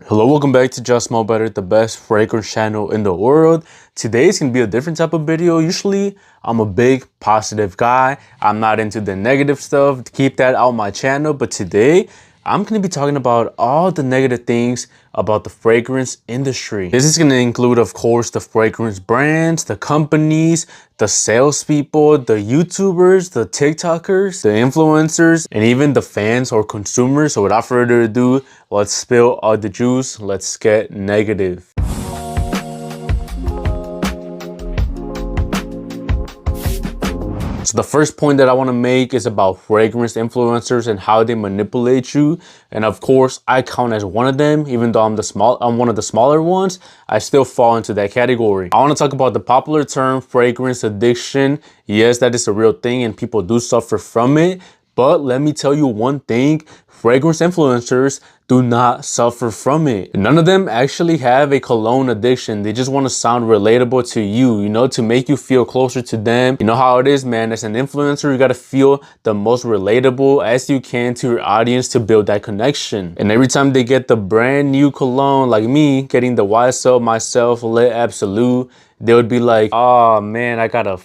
Hello, welcome back to Just Smell Better, the best fragrance channel in the world. Today's gonna be a different type of video. Usually, I'm a big positive guy. I'm not into the negative stuff. Keep that out my channel. But today, I'm gonna be talking about all the negative things about the fragrance industry. This is gonna include, of course, the fragrance brands, the companies, the salespeople, the YouTubers, the TikTokers, the influencers, and even the fans or consumers. So without further ado, let's spill all the juice. Let's get negative. So the first point that I want to make is about fragrance influencers and how they manipulate you. And of course, I count as one of them. Even though I'm one of the smaller ones, I still fall into that category. I want to talk about the popular term fragrance addiction. Yes, that is a real thing and people do suffer from it. But let me tell you one thing, fragrance influencers do not suffer from it. None of them actually have a cologne addiction. They just want to sound relatable to you, to make you feel closer to them. You know how it is, man. As an influencer, you got to feel the most relatable as you can to your audience to build that connection. And every time they get the brand new cologne, like me, getting the YSL Myself Lit Absolute, they would be like, oh man,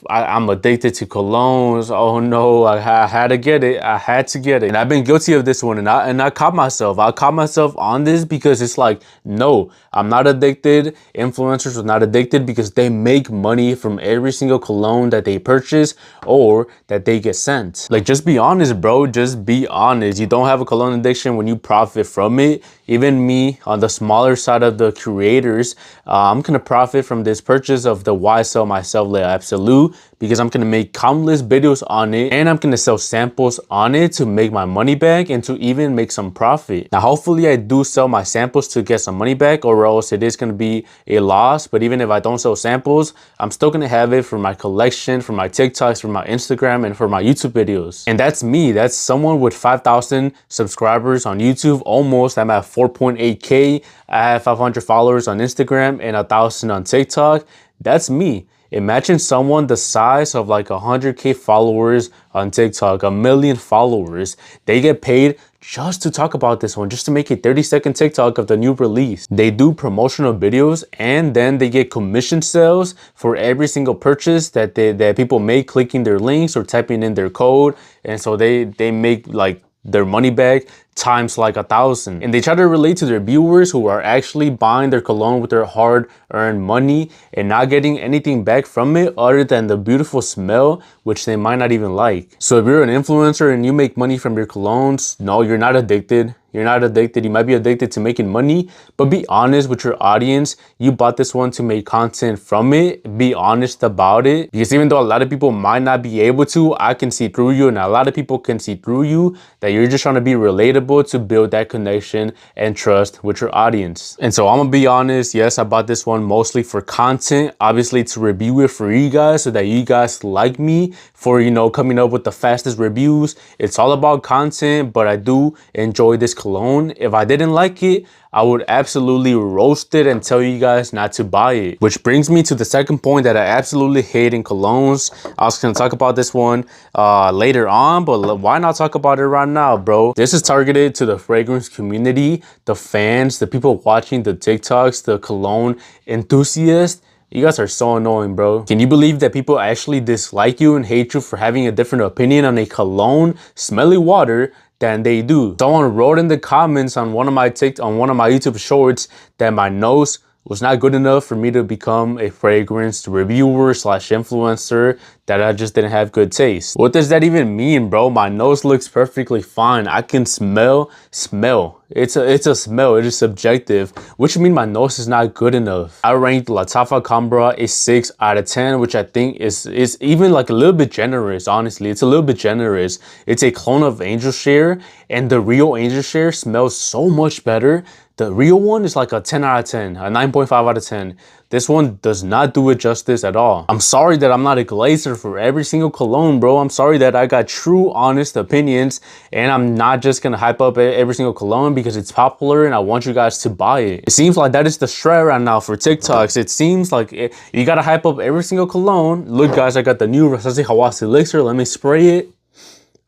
I'm addicted to colognes. Oh no, I had to get it. I had to get it. And I've been guilty of this one and I caught myself. I caught myself on this because it's like, no, I'm not addicted. Influencers are not addicted because they make money from every single cologne that they purchase or that they get sent. Like, just be honest, bro. Just be honest. You don't have a cologne addiction when you profit from it. Even me, on the smaller side of the creators, I'm gonna profit from this purchase of the YSL Myself Lit Absolute because I'm gonna make countless videos on it and I'm gonna sell samples on it to make my money back and to even make some profit. Now, hopefully I do sell my samples to get some money back, or else it is gonna be a loss. But even if I don't sell samples, I'm still gonna have it for my collection, for my TikToks, for my Instagram, and for my YouTube videos. And that's me. That's someone with 5,000 subscribers on YouTube. Almost, I'm at 4.8K. I have 500 followers on Instagram and 1,000 on TikTok. That's me. Imagine someone the size of like 100K followers on TikTok, 1 million followers. They get paid just to talk about this one, just to make a 30-second TikTok of the new release. They do promotional videos and then they get commission sales for every single purchase that people make clicking their links or typing in their code. And so they make like their money back times like 1,000. And they try to relate to their viewers who are actually buying their cologne with their hard-earned money and not getting anything back from it other than the beautiful smell, which they might not even like. So if you're an influencer and you make money from your colognes, no, you're not addicted. You're not addicted. You might be addicted to making money, but be honest with your audience. You bought this one to make content from it. Be honest about it. Because even though a lot of people might not be able to, I can see through you and a lot of people can see through you that you're just trying to be relatable to build that connection and trust with your audience. And so I'm gonna be honest. Yes, I bought this one mostly for content, obviously to review it for you guys so that you guys like me for, coming up with the fastest reviews. It's all about content, but I do enjoy this cologne. If I didn't like it, I would absolutely roast it and tell you guys not to buy it. Which brings me to the second point that I absolutely hate in colognes. I was gonna talk about this one later on, but why not talk about it right now, bro? This is targeted to the fragrance community, the fans, the people watching the TikToks, the cologne enthusiasts. You guys are so annoying, bro. Can you believe that people actually dislike you and hate you for having a different opinion on a cologne, smelly water, than they do? Someone wrote in the comments on one of my YouTube shorts that my nose was not good enough for me to become a fragrance reviewer / influencer, that I just didn't have good taste. What does that even mean, bro? My nose looks perfectly fine. I can smell. It's a smell. It is subjective, which means my nose is not good enough. I ranked Lattafa Cambra a 6 out of 10, which I think is even like a little bit generous, honestly. It's a little bit generous. It's a clone of Angel Share, and the real Angel Share smells so much better. The real one is like a 10 out of 10, a 9.5 out of 10. This one does not do it justice at all. I'm sorry that I'm not a glazer for every single cologne, bro. I'm sorry that I got true, honest opinions, and I'm not just gonna hype up every single cologne because it's popular and I want you guys to buy it. It seems like that is the strat right now for TikToks. It seems like you gotta hype up every single cologne. Look, guys, I got the new Rasazi Hawasi elixir. Let me spray it.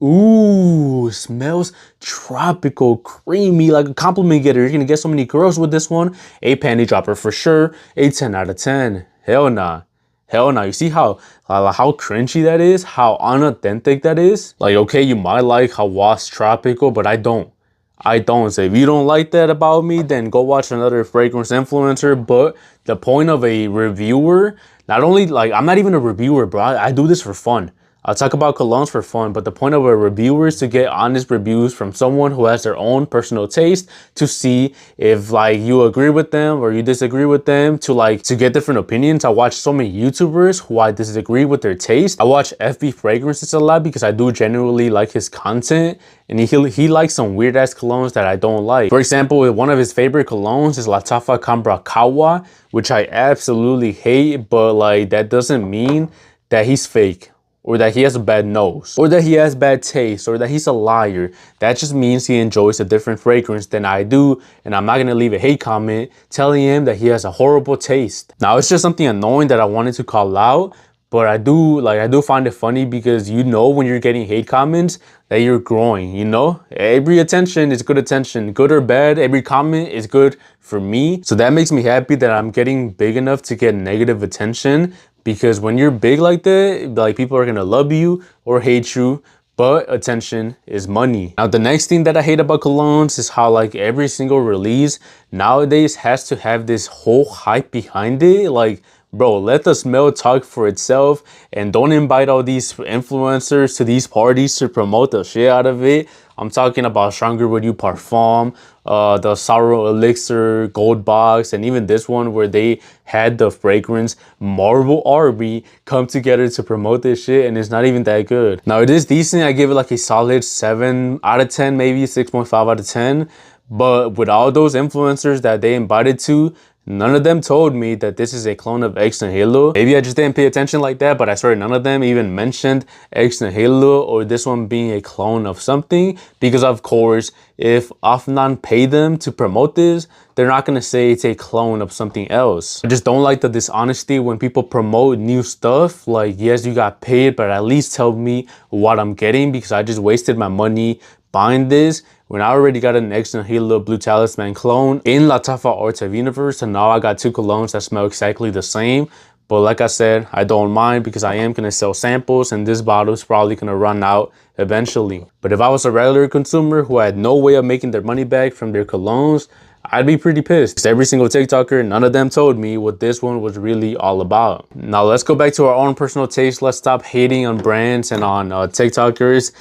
Ooh, smells tropical, creamy, like a compliment getter. You're gonna get so many girls with this one. A panty dropper for sure. A 10 out of 10. Hell nah. Hell nah. You see how cringy that is? How unauthentic that is? Like, okay, you might like Hawaii tropical, but I don't. I don't. So if you don't like that about me, then go watch another fragrance influencer. But the point of a reviewer, not only like I'm not even a reviewer, bro. I do this for fun. I'll talk about colognes for fun, but the point of a reviewer is to get honest reviews from someone who has their own personal taste to see if like you agree with them or you disagree with them, to get different opinions. I watch so many YouTubers who I disagree with their taste. I watch FB Fragrances a lot because I do genuinely like his content, and he likes some weird ass colognes that I don't like. For example, one of his favorite colognes is Latafa Cambrakawa, which I absolutely hate, but like that doesn't mean that he's fake, or that he has a bad nose, or that he has bad taste, or that he's a liar. That just means he enjoys a different fragrance than I do, and I'm not gonna leave a hate comment telling him that he has a horrible taste. Now, it's just something annoying that I wanted to call out, but I do find it funny because you know when you're getting hate comments that you're growing, you know? Every attention is good attention, good or bad, every comment is good for me. So that makes me happy that I'm getting big enough to get negative attention, because when you're big like that, like people are gonna love you or hate you, but attention is money. Now, the next thing that I hate about colognes is how like every single release nowadays has to have this whole hype behind it. Like, bro, let the smell talk for itself, and don't invite all these influencers to these parties to promote the shit out of it. I'm talking about Stronger With You Parfum, the Sorrow Elixir, Gold Box, and even this one where they had the fragrance Marble Arby come together to promote this shit, and it's not even that good. Now, it is decent. I give it like a solid 7 out of 10, maybe 6.5 out of 10. But with all those influencers that they invited to, none of them told me that this is a clone of X Nihilo. Maybe I just didn't pay attention like that, but I swear none of them even mentioned X Nihilo or this one being a clone of something. Because of course, if Afnan paid them to promote this, they're not gonna say it's a clone of something else. I just don't like the dishonesty when people promote new stuff. Like, yes, you got paid, but at least tell me what I'm getting, because I just wasted my money buying this when I already got an X Nihilo Blue Talisman clone in Latafa Arts of Universe, and now I got two colognes that smell exactly the same. But like I said, I don't mind because I am gonna sell samples, and this bottle is probably gonna run out eventually. But if I was a regular consumer who had no way of making their money back from their colognes, I'd be pretty pissed. Every single TikToker, none of them told me what this one was really all about. Now let's go back to our own personal taste. Let's stop hating on brands and on TikTokers.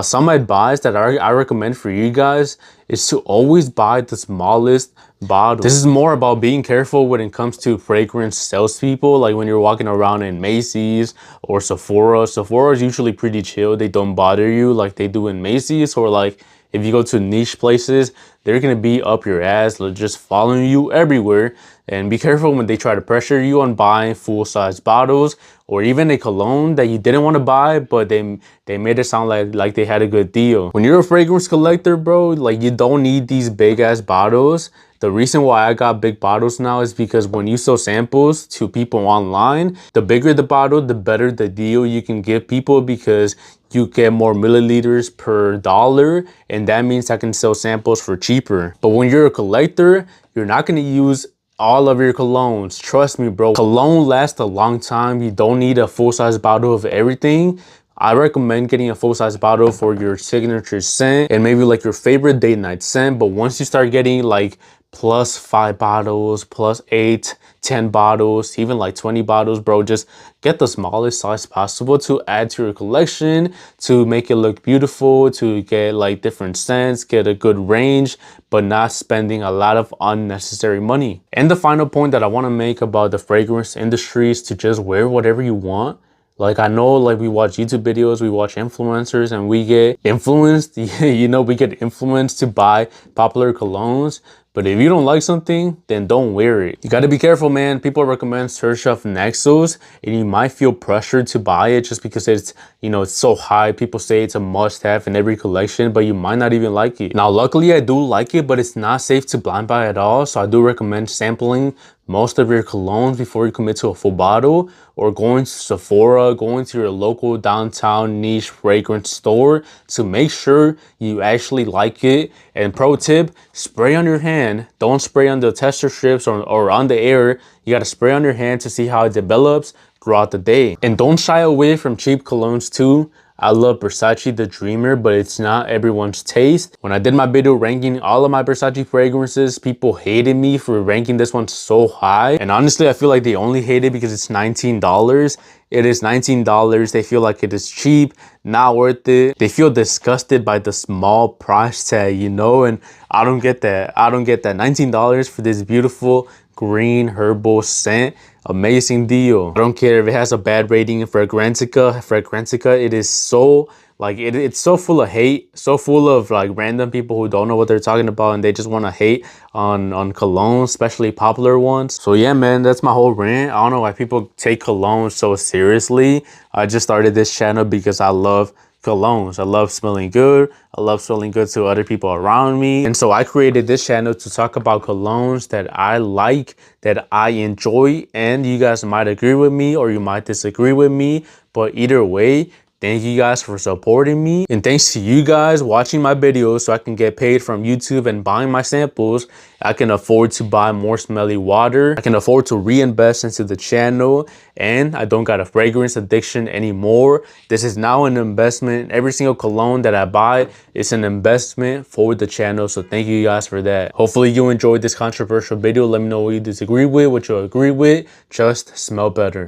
Some advice that I recommend for you guys is to always buy the smallest bottle. This is more about being careful when it comes to fragrance salespeople. Like when you're walking around in Macy's or Sephora. Sephora is usually pretty chill. They don't bother you like they do in Macy's, or like if you go to niche places, they're gonna be up your ass, just following you everywhere. And be careful when they try to pressure you on buying full-size bottles, or even a cologne that you didn't want to buy, but they made it sound like they had a good deal. When you're a fragrance collector, bro, like you don't need these big ass bottles. The reason why I got big bottles now is because when you sell samples to people online, the bigger the bottle, the better the deal you can give people, because you get more milliliters per dollar, and that means I can sell samples for cheaper. But when you're a collector, you're not going to use all of your colognes. Trust me, bro. Cologne lasts a long time. You don't need a full-size bottle of everything. I recommend getting a full-size bottle for your signature scent and maybe like your favorite date night scent. But once you start getting like +5 bottles, +8, 10 bottles, even like 20 bottles, bro, just get the smallest size possible to add to your collection, to make it look beautiful, to get like different scents, get a good range, but not spending a lot of unnecessary money. And the final point that I want to make about the fragrance industry is to just wear whatever you want. Like, I know, like, we watch YouTube videos, we watch influencers, and we get influenced, you know, we get influenced to buy popular colognes. But if you don't like something, then don't wear it. You gotta be careful, man. People recommend Surchef Nexos, and you might feel pressured to buy it just because it's, you know, it's so high. People say it's a must-have in every collection, but you might not even like it. Now, luckily, I do like it, but it's not safe to blind buy at all. So I do recommend sampling most of your colognes before you commit to a full bottle, or going to Sephora, going to your local downtown niche fragrance store to make sure you actually like it. And pro tip, spray on your hand. Don't spray on the tester strips or on the air. You gotta spray on your hand to see how it develops throughout the day. And don't shy away from cheap colognes too. I love Versace the Dreamer, but it's not everyone's taste. When I did my video ranking all of my Versace fragrances, people hated me for ranking this one so high. And honestly, I feel like they only hate it because it's $19. It is $19. They feel like it is cheap, not worth it. They feel disgusted by the small price tag, you know? And I don't get that. I don't get that. $19 for this beautiful green herbal scent. Amazing deal. I don't care if it has a bad rating in Fragrantica. It is so like it's so full of hate, so full of like random people who don't know what they're talking about and they just want to hate on colognes, especially popular ones. So yeah, man, that's my whole rant. I don't know why people take cologne so seriously. I just started this channel because I love colognes. I love smelling good. I love smelling good to other people around me. And so I created this channel to talk about colognes that I like, that I enjoy, and you guys might agree with me or you might disagree with me, but either way, thank you guys for supporting me. And thanks to you guys watching my videos so I can get paid from YouTube and buying my samples, I can afford to buy more smelly water. I can afford to reinvest into the channel, and I don't got a fragrance addiction anymore. This is now an investment. Every single cologne that I buy is an investment for the channel. So thank you guys for that. Hopefully you enjoyed this controversial video. Let me know what you disagree with, what you agree with. Just smell better.